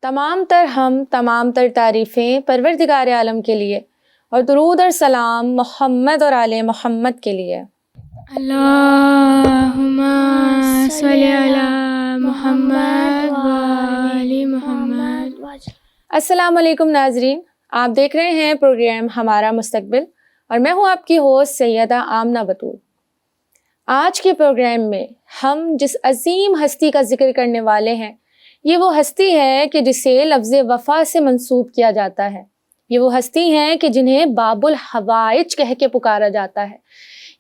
تمام تر ہم تمام تر تعریفیں پروردگار عالم کے لیے اور درود اور سلام محمد اور آل محمد کے لیے۔ اللہم صلی علی محمد و آل محمد۔ السلام علیکم ناظرین، آپ دیکھ رہے ہیں پروگرام ہمارا مستقبل اور میں ہوں آپ کی ہوسٹ سیدہ آمنہ بطول۔ آج کے پروگرام میں ہم جس عظیم ہستی کا ذکر کرنے والے ہیں، یہ وہ ہستی ہے کہ جسے لفظ وفا سے منسوب کیا جاتا ہے۔ یہ وہ ہستی ہیں کہ جنہیں باب الحوائج کہہ کے پکارا جاتا ہے۔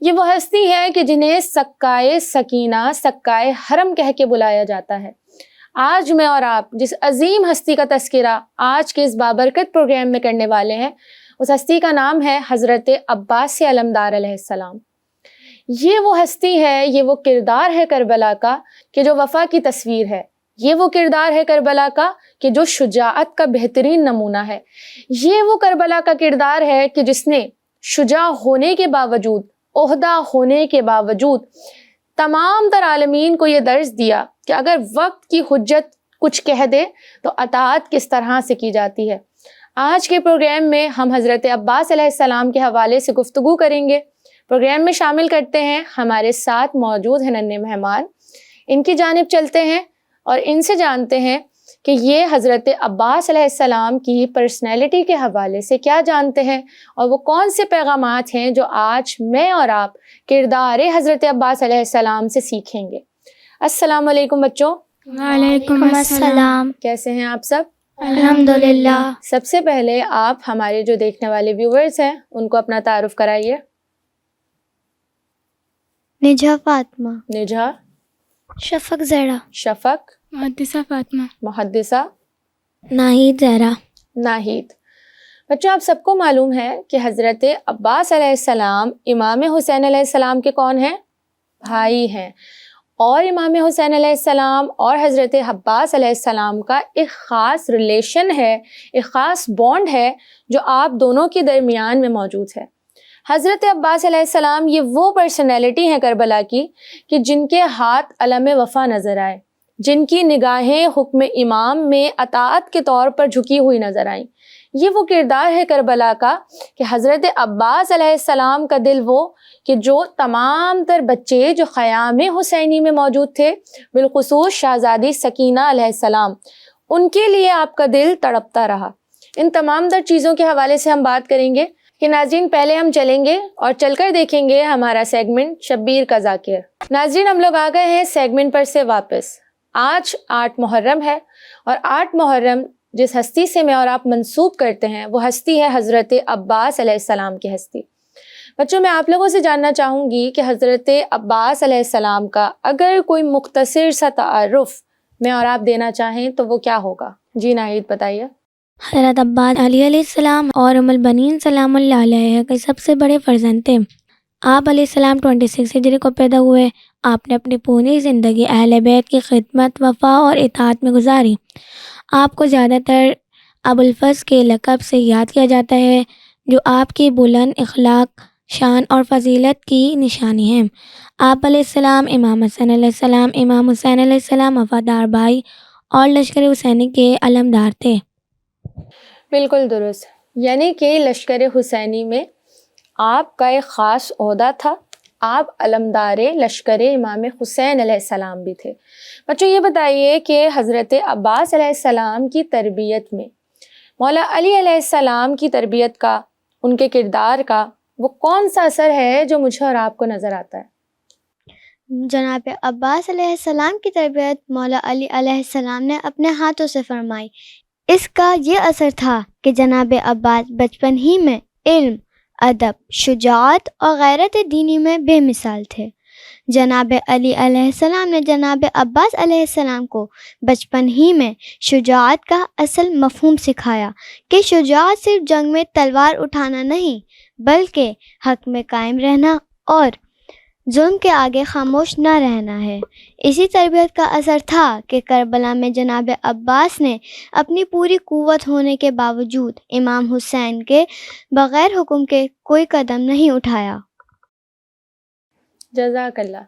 یہ وہ ہستی ہے کہ جنہیں سکائے سکینہ، سکائے حرم کہہ کے بلایا جاتا ہے۔ آج میں اور آپ جس عظیم ہستی کا تذکرہ آج کے اس بابرکت پروگرام میں کرنے والے ہیں، اس ہستی کا نام ہے حضرت عباس علمدار علیہ السلام۔ یہ وہ ہستی ہے، یہ وہ کردار ہے کربلا کا کہ جو وفا کی تصویر ہے۔ یہ وہ کردار ہے کربلا کا کہ جو شجاعت کا بہترین نمونہ ہے۔ یہ وہ کربلا کا کردار ہے کہ جس نے شجاع ہونے کے باوجود، عہدہ ہونے کے باوجود تمام تر عالمین کو یہ درس دیا کہ اگر وقت کی حجت کچھ کہہ دے تو اطاعت کس طرح سے کی جاتی ہے۔ آج کے پروگرام میں ہم حضرت عباس علیہ السلام کے حوالے سے گفتگو کریں گے۔ پروگرام میں شامل کرتے ہیں ہمارے ساتھ موجود ہیں ننھے مہمان، ان کی جانب چلتے ہیں اور ان سے جانتے ہیں کہ یہ حضرت عباس علیہ السلام کی پرسنالٹی کے حوالے سے کیا جانتے ہیں اور وہ کون سے پیغامات ہیں جو آج میں اور آپ کردار حضرت عباس علیہ السلام سے سیکھیں گے۔ السلام علیکم بچوں۔ وعلیکم السلام۔ کیسے ہیں آپ سب؟ الحمدللہ۔ سب سے پہلے آپ ہمارے جو دیکھنے والے ویورز ہیں ان کو اپنا تعارف کرائیے۔ نجھا فاطمہ۔ نجھا۔ شفق زہرا۔ شفق۔ محدثہ فاطمہ۔ محدثہ۔ ناہید زہرا۔ ناہید۔ بچوں، آپ سب کو معلوم ہے کہ حضرت عباس علیہ السلام امام حسین علیہ السلام کے کون ہیں؟ بھائی ہیں، اور امام حسین علیہ السلام اور حضرت عباس علیہ السلام کا ایک خاص ریلیشن ہے، ایک خاص بانڈ ہے جو آپ دونوں کے درمیان میں موجود ہے۔ حضرت عباس علیہ السلام یہ وہ پرسنالٹی ہیں کربلا کی کہ جن کے ہاتھ علم وفا نظر آئے، جن کی نگاہیں حکم امام میں اطاعت کے طور پر جھکی ہوئی نظر آئیں۔ یہ وہ کردار ہے کربلا کا کہ حضرت عباس علیہ السلام کا دل وہ کہ جو تمام تر بچے جو خیام حسینی میں موجود تھے، بالخصوص شہزادی سکینہ علیہ السلام، ان کے لیے آپ کا دل تڑپتا رہا۔ ان تمام تر چیزوں کے حوالے سے ہم بات کریں گے کہ ناظرین پہلے ہم چلیں گے اور چل کر دیکھیں گے ہمارا سیگمنٹ شبیر کا ذاکر۔ ناظرین ہم لوگ آ گئے ہیں سیگمنٹ پر سے واپس۔ آج 8 محرم ہے اور 8 محرم جس ہستی سے میں اور آپ منسوب کرتے ہیں وہ ہستی ہے حضرت عباس علیہ السلام کی ہستی۔ بچوں، میں آپ لوگوں سے جاننا چاہوں گی کہ حضرت عباس علیہ السلام کا اگر کوئی مختصر سا تعارف میں اور آپ دینا چاہیں تو وہ کیا ہوگا؟ جی ناہید بتائیے۔ حضرت عباس علیہ السلام اور ام البنین سلام اللہ علیہ کے سب سے بڑے فرزند تھے۔ آپ علیہ السلام 26 ہجری کو پیدا ہوئے۔ آپ نے اپنی پوری زندگی اہل بیت کی خدمت، وفا اور اطاعت میں گزاری۔ آپ کو زیادہ تر ابو الفضل کے لقب سے یاد کیا جاتا ہے، جو آپ کی بلند اخلاق، شان اور فضیلت کی نشانی ہے۔ آپ علیہ السلام امام حسن علیہ السلام، امام حسین علیہ السلام وفادار بھائی اور لشکر حسینی کے علمدار تھے۔ بالکل درست، یعنی کہ لشکر حسینی میں آپ کا ایک خاص عہدہ تھا، آپ علمدار لشکر امام حسین علیہ السلام بھی تھے۔ بچوں یہ بتائیے کہ حضرت عباس علیہ السلام کی تربیت میں مولا علی علیہ السلام کی تربیت کا، ان کے کردار کا وہ کون سا اثر ہے جو مجھے اور آپ کو نظر آتا ہے؟ جناب عباس علیہ السلام کی تربیت مولا علی علیہ السلام نے اپنے ہاتھوں سے فرمائی۔ اس کا یہ اثر تھا کہ جناب عباس بچپن ہی میں علم، ادب، شجاعت اور غیرت دینی میں بے مثال تھے۔ جناب علی علیہ السلام نے جناب عباس علیہ السلام کو بچپن ہی میں شجاعت کا اصل مفہوم سکھایا کہ شجاعت صرف جنگ میں تلوار اٹھانا نہیں، بلکہ حق میں قائم رہنا اور ظلم کے آگے خاموش نہ رہنا ہے۔ اسی تربیت کا اثر تھا کہ کربلا میں جناب عباس نے اپنی پوری قوت ہونے کے باوجود امام حسین کے بغیر حکم کے کوئی قدم نہیں اٹھایا۔ جزاک اللہ۔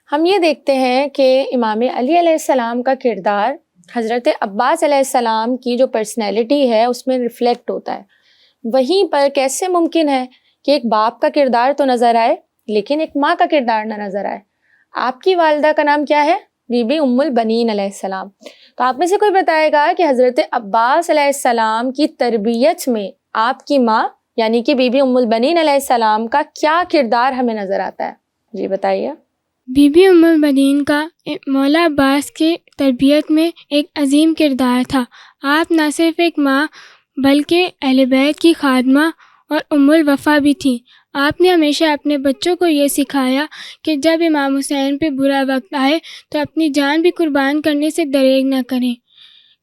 ہم یہ دیکھتے ہیں کہ امام علی علیہ السلام کا کردار حضرت عباس علیہ السلام کی جو پرسنالٹی ہے اس میں ریفلیکٹ ہوتا ہے. وہیں پر کیسے ممکن ہے کہ ایک باپ کا کردار تو نظر آئے لیکن ایک ماں کا کردار نہ نظر آئے؟ آپ کی والدہ کا نام کیا ہے؟ بی بی ام البنین علیہ السلام. تو آپ میں سے کوئی بتائے گا کہ حضرت عباس علیہ السلام کی تربیت میں آپ کی ماں یعنی کہ بی بی ام البنین علیہ السلام کا کیا کردار ہمیں نظر آتا ہے؟ جی بتائیے. بی بی ام البنین کا مولا عباس کی تربیت میں ایک عظیم کردار تھا. آپ نہ صرف ایک ماں بلکہ اہل بیت کی خادمہ اور ام الوفا بھی تھیں. آپ نے ہمیشہ اپنے بچوں کو یہ سکھایا کہ جب امام حسین پہ برا وقت آئے تو اپنی جان بھی قربان کرنے سے دریغ نہ کریں.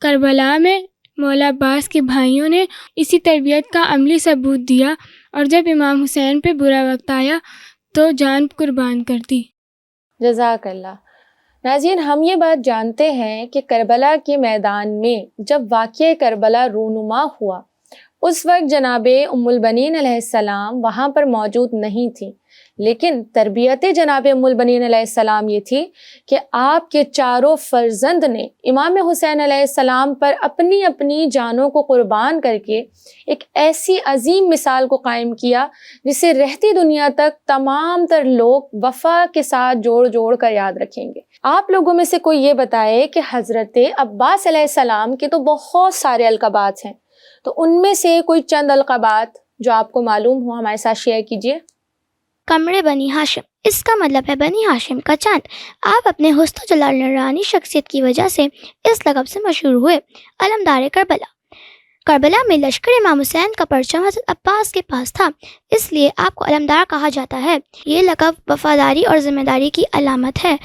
کربلا میں مولا عباس کے بھائیوں نے اسی تربیت کا عملی ثبوت دیا اور جب امام حسین پہ برا وقت آیا تو جان قربان کر دی. جزاک اللہ. ناظرین، ہم یہ بات جانتے ہیں کہ کربلا کے میدان میں جب واقعہ کربلا رونما ہوا اس وقت جناب ام البنین علیہ السلام وہاں پر موجود نہیں تھی، لیکن تربیت جناب ام البنین علیہ السلام یہ تھی کہ آپ کے چاروں فرزند نے امام حسین علیہ السلام پر اپنی اپنی جانوں کو قربان کر کے ایک ایسی عظیم مثال کو قائم کیا جسے رہتی دنیا تک تمام تر لوگ وفا کے ساتھ جوڑ جوڑ کر یاد رکھیں گے. آپ لوگوں میں سے کوئی یہ بتائے کہ حضرت عباس علیہ السلام کے تو بہت سارے القابات ہیں، تو ان میں سے کوئی چند القابات جو آپ کو معلوم ہو ہمارے ساتھ شیئر کیجیے. کمرے بنی ہاشم، اس کا مطلب ہے بنی ہاشم کا چاند. آپ اپنے حسن و جلال نورانی شخصیت کی وجہ سے اس لقب سے مشہور ہوئے. علمدار کربلا، کربلا میں لشکر امام حسین کا پرچم حضرت عباس کے پاس تھا، اس لیے آپ کو علمدار کہا جاتا ہے. یہ لقب وفاداری اور ذمہ داری کی علامت ہے.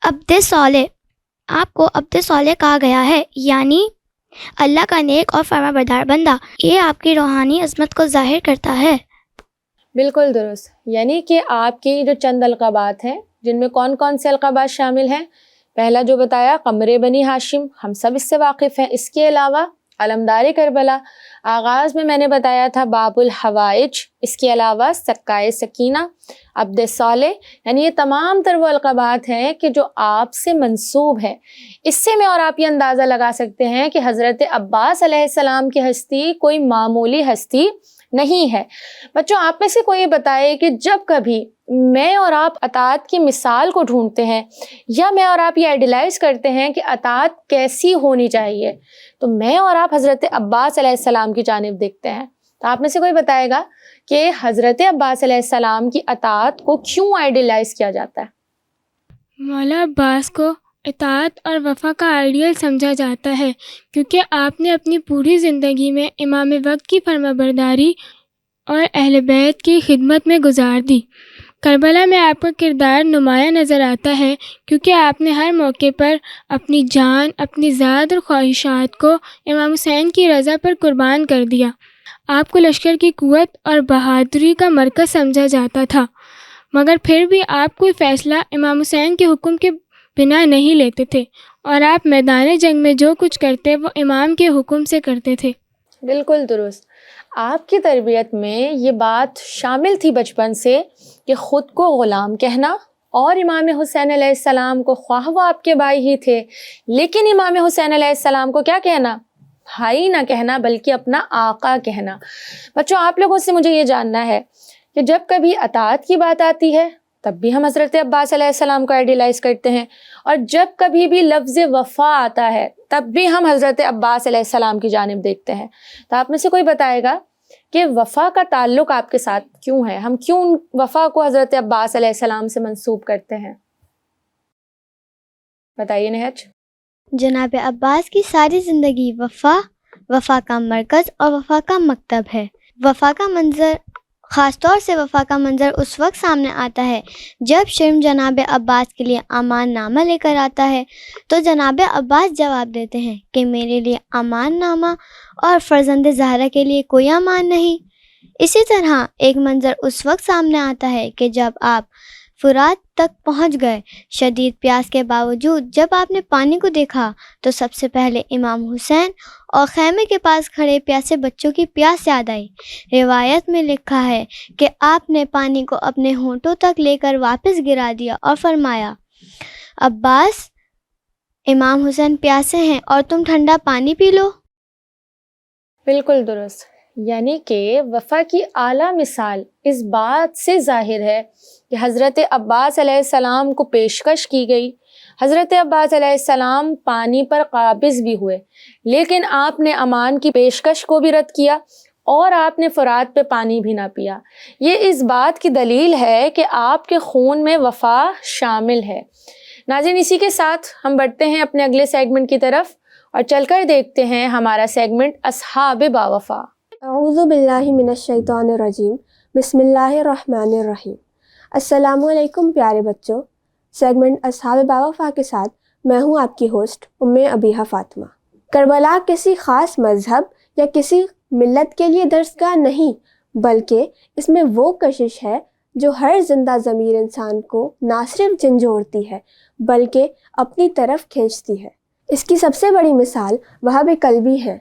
عبد صالح، آپ کو عبد صالح کہا گیا ہے یعنی اللہ کا نیک اور فرما بردار بندہ. یہ آپ کی روحانی عظمت کو ظاہر کرتا ہے. بالکل درست. یعنی کہ آپ کی جو چند القابات ہیں جن میں کون کون سے القابات شامل ہیں؟ پہلا جو بتایا قمر بنی ہاشم، ہم سب اس سے واقف ہیں. اس کے علاوہ علمدار کربلا، آغاز میں نے بتایا تھا باب الحوائج، اس کے علاوہ سکائے سکینہ، عبد صالح، یعنی یہ تمام تر وہ القابات ہیں کہ جو آپ سے منسوب ہے. اس سے میں اور آپ یہ اندازہ لگا سکتے ہیں کہ حضرت عباس علیہ السلام کی ہستی کوئی معمولی ہستی نہیں ہے. بچوں، آپ میں سے کوئی یہ بتائے کہ جب کبھی میں اور آپ اطاعت کی مثال کو ڈھونڈتے ہیں یا میں اور آپ یہ آئیڈیلائز کرتے ہیں کہ اطاعت کیسی ہونی چاہیے، تو میں اور آپ حضرت عباس علیہ السلام کی جانب دیکھتے ہیں. تو آپ میں سے کوئی بتائے گا کہ حضرت عباس علیہ السلام کی اطاعت کو کیوں آئیڈیلائز کیا جاتا ہے؟ مولا عباس کو اطاعت اور وفا کا آئیڈیل سمجھا جاتا ہے کیونکہ آپ نے اپنی پوری زندگی میں امام وقت کی فرما برداری اور اہل بیت کی خدمت میں گزار دی. کربلا میں آپ کا کردار نمایاں نظر آتا ہے کیونکہ آپ نے ہر موقع پر اپنی جان، اپنی ذات اور خواہشات کو امام حسین کی رضا پر قربان کر دیا. آپ کو لشکر کی قوت اور بہادری کا مرکز سمجھا جاتا تھا، مگر پھر بھی آپ کوئی فیصلہ امام حسین کے حکم کے بنا نہیں لیتے تھے اور آپ میدان جنگ میں جو کچھ کرتے وہ امام کے حکم سے کرتے تھے. بالکل درست. آپ کی تربیت میں یہ بات شامل تھی بچپن سے کہ خود کو غلام کہنا اور امام حسین علیہ السلام کو، خواہ وہ آپ کے بھائی ہی تھے لیکن امام حسین علیہ السلام کو کیا کہنا؟ بھائی نہ کہنا بلکہ اپنا آقا کہنا. بچوں، آپ لوگوں سے مجھے یہ جاننا ہے کہ جب کبھی اطاعت کی بات آتی ہے تب بھی ہم حضرت عباس علیہ السلام کو آئیڈیلائز کرتے ہیں، اور جب کبھی بھی لفظ وفا آتا ہے تب بھی ہم حضرت عباس علیہ السلام کی جانب دیکھتے ہیں. تو آپ میں سے کوئی بتائے گا کہ وفا کا تعلق آپ کے ساتھ کیوں ہے؟ ہم کیوں وفا کو حضرت عباس علیہ السلام سے منسوب کرتے ہیں؟ بتائیے نہج. جناب عباس کی ساری زندگی وفا کا مرکز اور وفا کا مکتب ہے. وفا کا منظر، خاص طور سے وفا کا منظر اس وقت سامنے آتا ہے جب شرم جناب عباس کے لیے امان نامہ لے کر آتا ہے تو جناب عباس جواب دیتے ہیں کہ میرے لیے امان نامہ اور فرزند زہرا کے لیے کوئی امان نہیں. اسی طرح ایک منظر اس وقت سامنے آتا ہے کہ جب آپ فرات تک پہنچ گئے، شدید پیاس کے باوجود جب آپ نے پانی کو دیکھا تو سب سے پہلے امام حسین اور خیمے کے پاس کھڑے پیاسے بچوں کی پیاس یاد آئی. روایت میں لکھا ہے کہ آپ نے پانی کو اپنے ہونٹوں تک لے کر واپس گرا دیا اور فرمایا، عباس امام حسین پیاسے ہیں اور تم ٹھنڈا پانی پی لو۔ بالکل درست، یعنی کہ وفا کی اعلیٰ مثال اس بات سے ظاہر ہے کہ حضرت عباس علیہ السلام کو پیشکش کی گئی، حضرت عباس علیہ السلام پانی پر قابض بھی ہوئے، لیکن آپ نے امان کی پیشکش کو بھی رد کیا اور آپ نے فرات پہ پانی بھی نہ پیا۔ یہ اس بات کی دلیل ہے کہ آپ کے خون میں وفا شامل ہے۔ ناظرین، اسی کے ساتھ ہم بڑھتے ہیں اپنے اگلے سیگمنٹ کی طرف اور چل کر دیکھتے ہیں ہمارا سیگمنٹ اصحاب باوفا۔ اعوذ باللہ من الشیطان الرجیم، بسم اللہ الرحمن الرحیم۔ السلام علیکم پیارے بچوں، سیگمنٹ اصحاب باوفا کے ساتھ میں ہوں آپ کی ہوسٹ ابیحہ فاطمہ۔ کربلا کسی خاص مذہب یا کسی ملت کے لیے درسگاہ نہیں، بلکہ اس میں وہ کشش ہے جو ہر زندہ ضمیر انسان کو نہ صرف جھنجھوڑتی ہے بلکہ اپنی طرف کھینچتی ہے۔ اس کی سب سے بڑی مثال وہاب قلبی ہیں،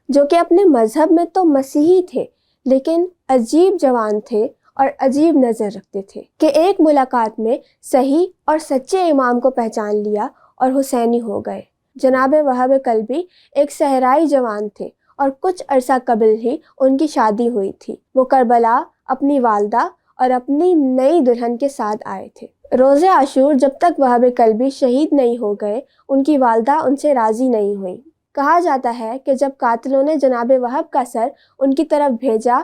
جو کہ اپنے مذہب میں تو مسیحی تھے لیکن عجیب جوان تھے اور عجیب نظر رکھتے تھے کہ ایک ملاقات میں صحیح اور سچے امام کو پہچان لیا اور حسینی ہو گئے۔ جناب وہاب قلبی ایک صحرائی جوان تھے اور کچھ عرصہ قبل ہی ان کی شادی ہوئی تھی۔ وہ کربلا اپنی والدہ اور اپنی نئی دلہن کے ساتھ آئے تھے۔ روز عاشور جب تک وہاب قلبی شہید نہیں ہو گئے، ان کی والدہ ان سے راضی نہیں ہوئی۔ کہا جاتا ہے کہ جب قاتلوں نے جناب وہاب کا سر ان کی طرف بھیجا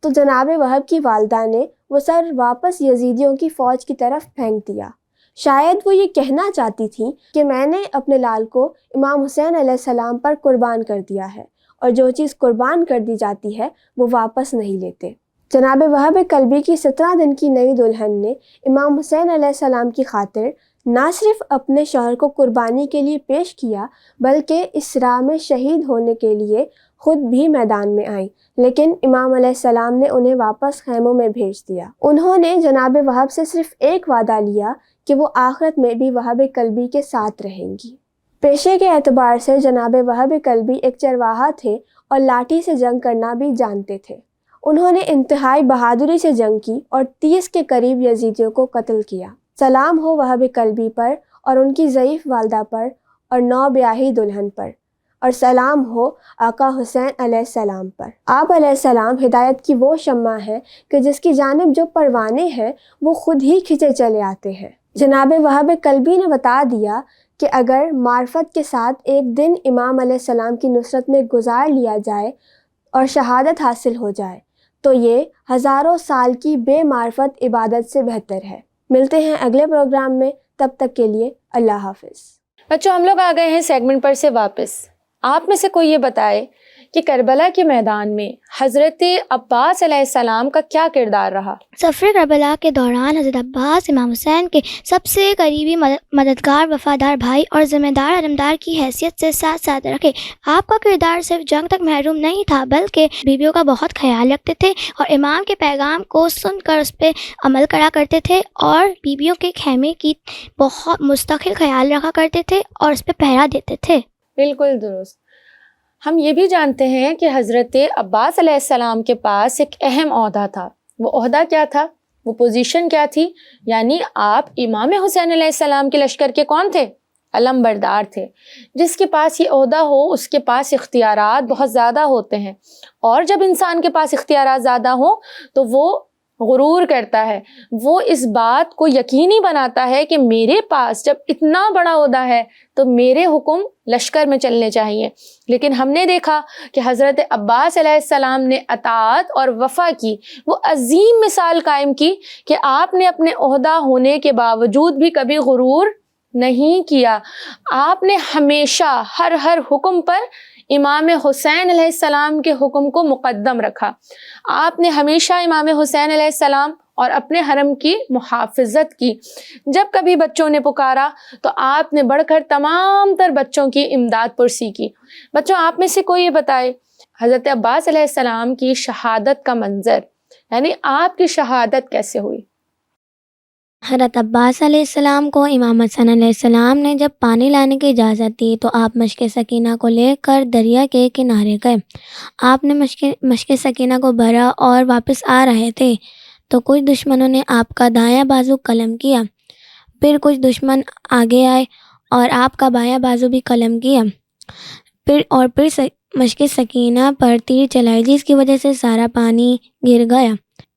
تو جناب وہاب کی والدہ نے وہ سر واپس یزیدیوں کی فوج کی طرف پھینک دیا۔ شاید وہ یہ کہنا چاہتی تھیں کہ میں نے اپنے لال کو امام حسین علیہ السلام پر قربان کر دیا ہے، اور جو چیز قربان کر دی جاتی ہے وہ واپس نہیں لیتے۔ جناب وہاب قلبی کی 17 دن کی نئی دلہن نے امام حسین علیہ السلام کی خاطر نہ صرف اپنے شوہر کو قربانی کے لیے پیش کیا بلکہ اس راہ میں شہید ہونے کے لیے خود بھی میدان میں آئیں، لیکن امام علیہ السلام نے انہیں واپس خیموں میں بھیج دیا۔ انہوں نے جناب وہاب سے صرف ایک وعدہ لیا کہ وہ آخرت میں بھی وہاب قلبی کے ساتھ رہیں گی۔ پیشے کے اعتبار سے جناب وہاب قلبی ایک چرواہا تھے اور لاٹھی سے جنگ کرنا بھی جانتے تھے۔ انہوں نے انتہائی بہادری سے جنگ کی اور 30 کے قریب یزیدیوں کو قتل کیا۔ سلام ہو وہاب قلبی پر اور ان کی ضعیف والدہ پر اور نو بیاہی دلہن پر، اور سلام ہو آقا حسین علیہ السلام پر۔ آپ علیہ السلام ہدایت کی وہ شمع ہے کہ جس کی جانب جو پروانے ہیں وہ خود ہی کھنچے چلے آتے ہیں۔ جناب وہاب قلبی نے بتا دیا کہ اگر معرفت کے ساتھ ایک دن امام علیہ السلام کی نصرت میں گزار لیا جائے اور شہادت حاصل ہو جائے تو یہ ہزاروں سال کی بے معرفت عبادت سے بہتر ہے۔ ملتے ہیں اگلے پروگرام میں، تب تک کے لیے اللہ حافظ۔ بچوں، ہم لوگ آ گئے ہیں سیگمنٹ پر سے واپس۔ آپ میں سے کوئی یہ بتائے کہ کربلا کے میدان میں حضرت عباس علیہ السلام کا کیا کردار رہا؟ سفر کربلا کے دوران حضرت عباس امام حسین کے سب سے قریبی مددگار، وفادار بھائی اور ذمہ دار علمدار کی حیثیت سے ساتھ ساتھ رکھے۔ آپ کا کردار صرف جنگ تک محروم نہیں تھا بلکہ بیویوں کا بہت خیال رکھتے تھے اور امام کے پیغام کو سن کر اس پہ عمل کرا کرتے تھے، اور بیویوں کے خیمے کی بہت مستقل خیال رکھا کرتے تھے اور اس پہ پہرا دیتے تھے۔ بالکل درست۔ ہم یہ بھی جانتے ہیں کہ حضرت عباس علیہ السلام کے پاس ایک اہم عہدہ تھا۔ وہ عہدہ کیا تھا؟ وہ پوزیشن کیا تھی؟ یعنی آپ امام حسین علیہ السلام کے لشکر کے کون تھے؟ علم بردار تھے۔ جس کے پاس یہ عہدہ ہو اس کے پاس اختیارات بہت زیادہ ہوتے ہیں، اور جب انسان کے پاس اختیارات زیادہ ہوں تو وہ غرور کرتا ہے، وہ اس بات کو یقینی بناتا ہے کہ میرے پاس جب اتنا بڑا عہدہ ہے تو میرے حکم لشکر میں چلنے چاہیے۔ لیکن ہم نے دیکھا کہ حضرت عباس علیہ السلام نے اطاعت اور وفا کی وہ عظیم مثال قائم کی کہ آپ نے اپنے عہدہ ہونے کے باوجود بھی کبھی غرور نہیں کیا۔ آپ نے ہمیشہ ہر حکم پر امام حسین علیہ السلام کے حکم کو مقدم رکھا۔ آپ نے ہمیشہ امام حسین علیہ السلام اور اپنے حرم کی محافظت کی۔ جب کبھی بچوں نے پکارا تو آپ نے بڑھ کر تمام تر بچوں کی امداد پرسی کی۔ بچوں، آپ میں سے کوئی یہ بتائے حضرت عباس علیہ السلام کی شہادت کا منظر، یعنی آپ کی شہادت کیسے ہوئی؟ حضرت عباس علیہ السلام کو امام حسن علیہ السلام نے جب پانی لانے کی اجازت دی تو آپ مشک سکینہ کو لے کر دریا کے کنارے گئے۔ آپ نے مشک سکینہ کو بھرا اور واپس آ رہے تھے تو کچھ دشمنوں نے آپ کا دایاں بازو قلم کیا۔ پھر کچھ دشمن آگے آئے اور آپ کا بایاں بازو بھی قلم کیا، پھر مشق سکینہ پر تیر چلائی، جس کی وجہ سے سارا پانی گر گیا۔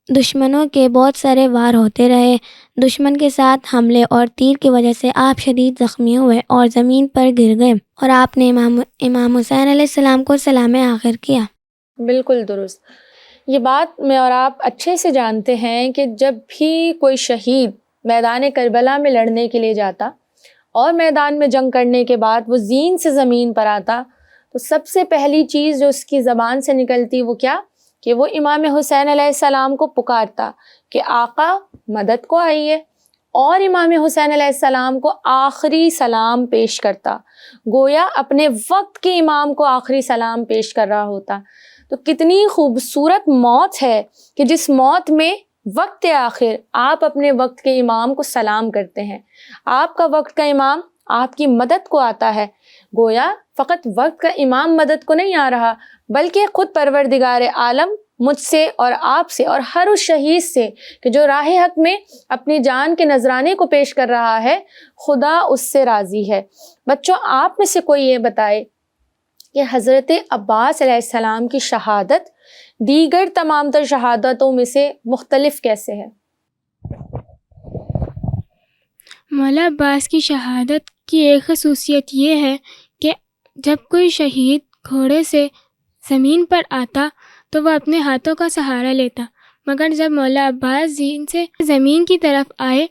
دشمنوں کے بہت سارے وار ہوتے رہے، دشمن کے ساتھ حملے اور تیر کی وجہ سے آپ شدید زخمی ہوئے اور زمین پر گر گئے، اور آپ نے امام حسین علیہ السلام کو سلام آخر کیا۔ بالکل درست۔ یہ بات میں اور آپ اچھے سے جانتے ہیں کہ جب بھی کوئی شہید میدان کربلا میں لڑنے کے لیے جاتا اور میدان میں جنگ کرنے کے بعد وہ زین سے زمین پر آتا تو سب سے پہلی چیز جو اس کی زبان سے نکلتی وہ کیا، کہ وہ امام حسین علیہ السلام کو پکارتا کہ آقا مدد کو آئیے، اور امام حسین علیہ السلام کو آخری سلام پیش کرتا، گویا اپنے وقت کے امام کو آخری سلام پیش کر رہا ہوتا۔ تو کتنی خوبصورت موت ہے کہ جس موت میں وقت آخر آپ اپنے وقت کے امام کو سلام کرتے ہیں، آپ کا وقت کا امام آپ کی مدد کو آتا ہے۔ گویا فقط وقت کا امام مدد کو نہیں آ رہا، بلکہ خود پروردگار عالم مجھ سے اور آپ سے اور ہر اس شہید سے کہ جو راہ حق میں اپنی جان کے نذرانے کو پیش کر رہا ہے، خدا اس سے راضی ہے۔ بچوں، آپ میں سے کوئی یہ بتائے کہ حضرت عباس علیہ السلام کی شہادت دیگر تمام تر شہادتوں میں سے مختلف کیسے ہے؟ مولا عباس کی شہادت کی ایک خصوصیت یہ ہے کہ جب کوئی شہید گھوڑے سے زمین پر آتا تو وہ اپنے ہاتھوں کا سہارا لیتا، مگر جب مولا عباس زین سے زمین کی طرف آئے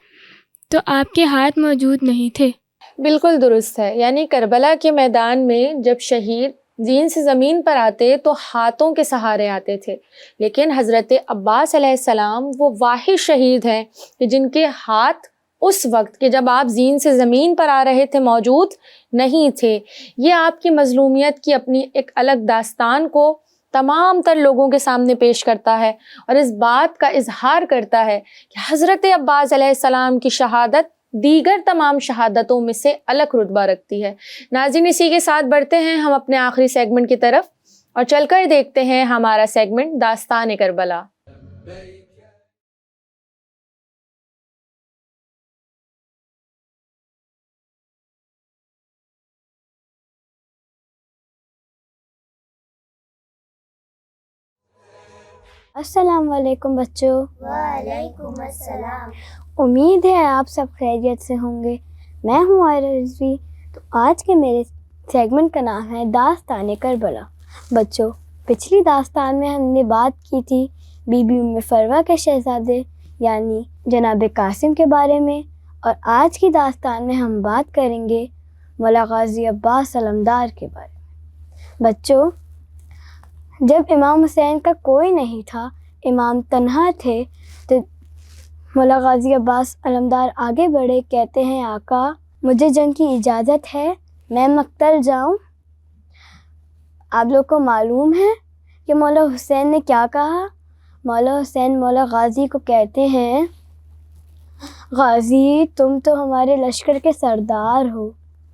تو آپ کے ہاتھ موجود نہیں تھے۔ بالکل درست ہے، یعنی کربلا کے میدان میں جب شہید زین سے زمین پر آتے تو ہاتھوں کے سہارے آتے تھے، لیکن حضرت عباس علیہ السلام وہ واحد شہید ہیں کہ جن کے ہاتھ اس وقت کہ جب آپ زین سے زمین پر آ رہے تھے موجود نہیں تھے۔ یہ آپ کی مظلومیت کی اپنی ایک الگ داستان کو تمام تر لوگوں کے سامنے پیش کرتا ہے، اور اس بات کا اظہار کرتا ہے کہ حضرت عباس علیہ السلام کی شہادت دیگر تمام شہادتوں میں سے الگ رتبہ رکھتی ہے۔ ناظرین، اسی کے ساتھ بڑھتے ہیں ہم اپنے آخری سیگمنٹ کی طرف اور چل کر دیکھتے ہیں ہمارا سیگمنٹ داستان کربلا۔ السلام علیکم بچوں۔ وعلیکم السلام۔ امید ہے آپ سب خیریت سے ہوں گے۔ میں ہوں عائرہ رضوی۔ تو آج کے میرے سیگمنٹ کا نام ہے داستان کربلا۔ بچوں، پچھلی داستان میں ہم نے بات کی تھی بی بی ام فروہ کے شہزادے یعنی جناب قاسم کے بارے میں، اور آج کی داستان میں ہم بات کریں گے مولا غازی عباس علمدار کے بارے میں۔ بچوں، جب امام حسین کا کوئی نہیں تھا، امام تنہا تھے، تو مولا غازی عباس علمدار آگے بڑھے، کہتے ہیں آقا مجھے جنگ کی اجازت ہے، میں مقتل جاؤں۔ آپ لوگ کو معلوم ہے کہ مولا حسین نے کیا کہا؟ مولا حسین مولا غازی کو کہتے ہیں غازی تم تو ہمارے لشکر کے سردار ہو۔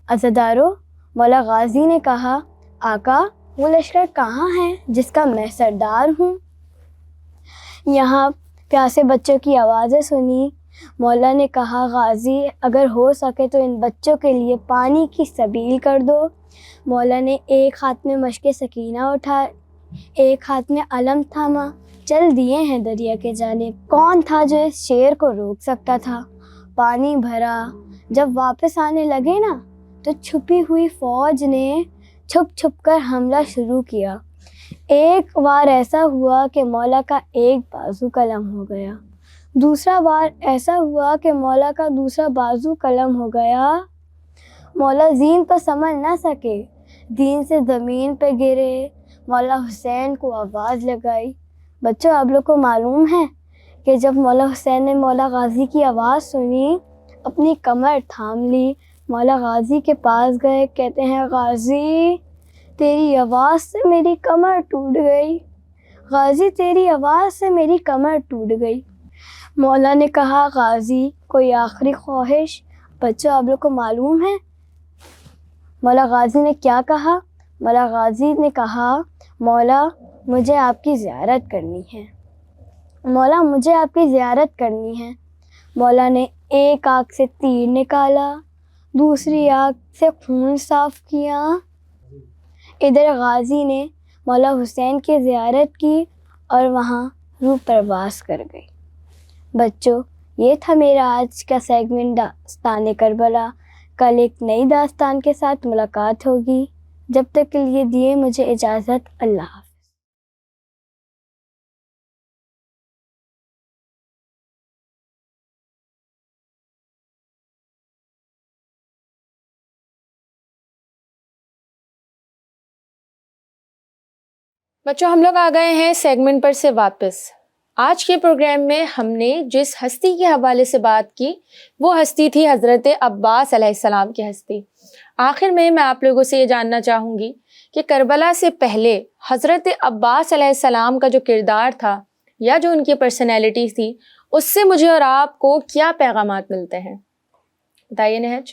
عزادارو، مولا غازی نے کہا آقا وہ لشکر کہاں ہے جس کا میں سردار ہوں؟ یہاں پیاسے بچوں کی آوازیں سنی۔ مولا نے کہا غازی اگر ہو سکے تو ان بچوں کے لیے پانی کی سبیل کر دو۔ مولا نے ایک ہاتھ میں مشق سکینہ اٹھا، ایک ہاتھ میں علم تھاما، چل دیے ہیں دریا کے جانب۔ کون تھا جو اس شیر کو روک سکتا تھا؟ پانی بھرا۔ جب واپس آنے لگے نا تو چھپی ہوئی فوج نے چھپ چھپ کر حملہ شروع کیا۔ ایک بار ایسا ہوا کہ مولا کا ایک بازو قلم ہو گیا، دوسرا بار ایسا ہوا کہ مولا کا دوسرا بازو قلم ہو گیا۔ مولا زین پر سنبھل نہ سکے، دین سے زمین پہ گرے۔ مولا حسین کو آواز لگائی۔ بچوں، آپ لوگ کو معلوم ہے کہ جب مولا حسین نے مولا غازی کی آواز سنی، اپنی کمر تھام لی، مولا غازی کے پاس گئے، کہتے ہیں غازی تیری آواز سے میری کمر ٹوٹ گئی، غازی تیری آواز سے میری کمر ٹوٹ گئی۔ مولا نے کہا غازی کوئی آخری خواہش؟ بچوں، آپ لوگ کو معلوم ہے مولا غازی نے کیا کہا؟ مولا غازی نے کہا مولا مجھے آپ کی زیارت کرنی ہے، مولا مجھے آپ کی زیارت کرنی ہے۔ مولا نے ایک آنکھ سے تیر نکالا، دوسری آگ سے خون صاف کیا۔ ادھر غازی نے مولا حسین کی زیارت کی اور وہاں روح پرواز کر گئی۔ بچوں، یہ تھا میرا آج کا سیگمنٹ داستان کربلا۔ کل ایک نئی داستان کے ساتھ ملاقات ہوگی۔ جب تک کے لیے دیے مجھے اجازت۔ اللہ حافظ۔ بچوں، ہم لوگ آ گئے ہیں سیگمنٹ پر سے واپس۔ آج کے پروگرام میں ہم نے جس ہستی کے حوالے سے بات کی وہ ہستی تھی حضرت عباس علیہ السلام کی ہستی۔ آخر میں آپ لوگوں سے یہ جاننا چاہوں گی کہ کربلا سے پہلے حضرت عباس علیہ السلام کا جو کردار تھا یا جو ان کی پرسنالٹی تھی، اس سے مجھے اور آپ کو کیا پیغامات ملتے ہیں؟ بتائیے نہج۔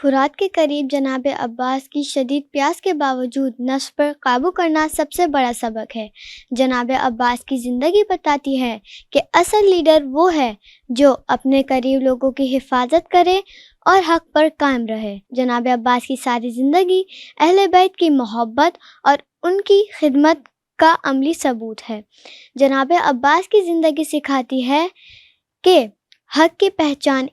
فرات کے قریب جناب عباس کی شدید پیاس کے باوجود نفس پر قابو کرنا سب سے بڑا سبق ہے۔ جناب عباس کی زندگی بتاتی ہے کہ اصل لیڈر وہ ہے جو اپنے قریب لوگوں کی حفاظت کرے اور حق پر قائم رہے۔ جناب عباس کی ساری زندگی اہل بیت کی محبت اور ان کی خدمت کا عملی ثبوت ہے۔ جناب عباس کی زندگی سکھاتی ہے کہ حق کی پہچان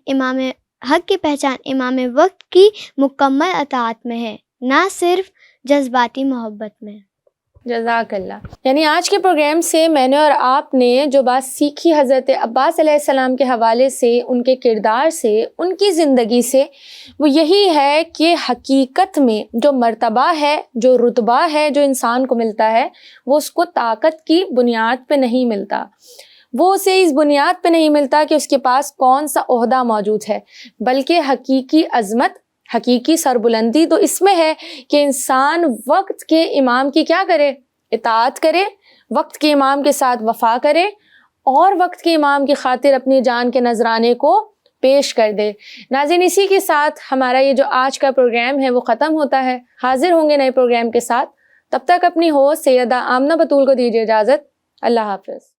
امام وقت کی مکمل اطاعت میں ہے، نہ صرف جذباتی محبت میں۔ جزاک اللہ۔ یعنی آج کے پروگرام سے میں نے اور آپ نے جو بات سیکھی حضرت عباس علیہ السلام کے حوالے سے، ان کے کردار سے، ان کی زندگی سے، وہ یہی ہے کہ حقیقت میں جو مرتبہ ہے، جو رتبہ ہے جو انسان کو ملتا ہے، وہ اس کو طاقت کی بنیاد پہ نہیں ملتا، وہ اسے اس بنیاد پہ نہیں ملتا کہ اس کے پاس کون سا عہدہ موجود ہے، بلکہ حقیقی عظمت، حقیقی سربلندی تو اس میں ہے کہ انسان وقت کے امام کی کیا کرے؟ اطاعت کرے، وقت کے امام کے ساتھ وفا کرے اور وقت کے امام کی خاطر اپنی جان کے نذرانے کو پیش کر دے۔ ناظرین، اسی کے ساتھ ہمارا یہ جو آج کا پروگرام ہے وہ ختم ہوتا ہے۔ حاضر ہوں گے نئے پروگرام کے ساتھ، تب تک اپنی ہوسٹ سیدہ آمنہ بطول کو دیجیے اجازت۔ اللہ حافظ۔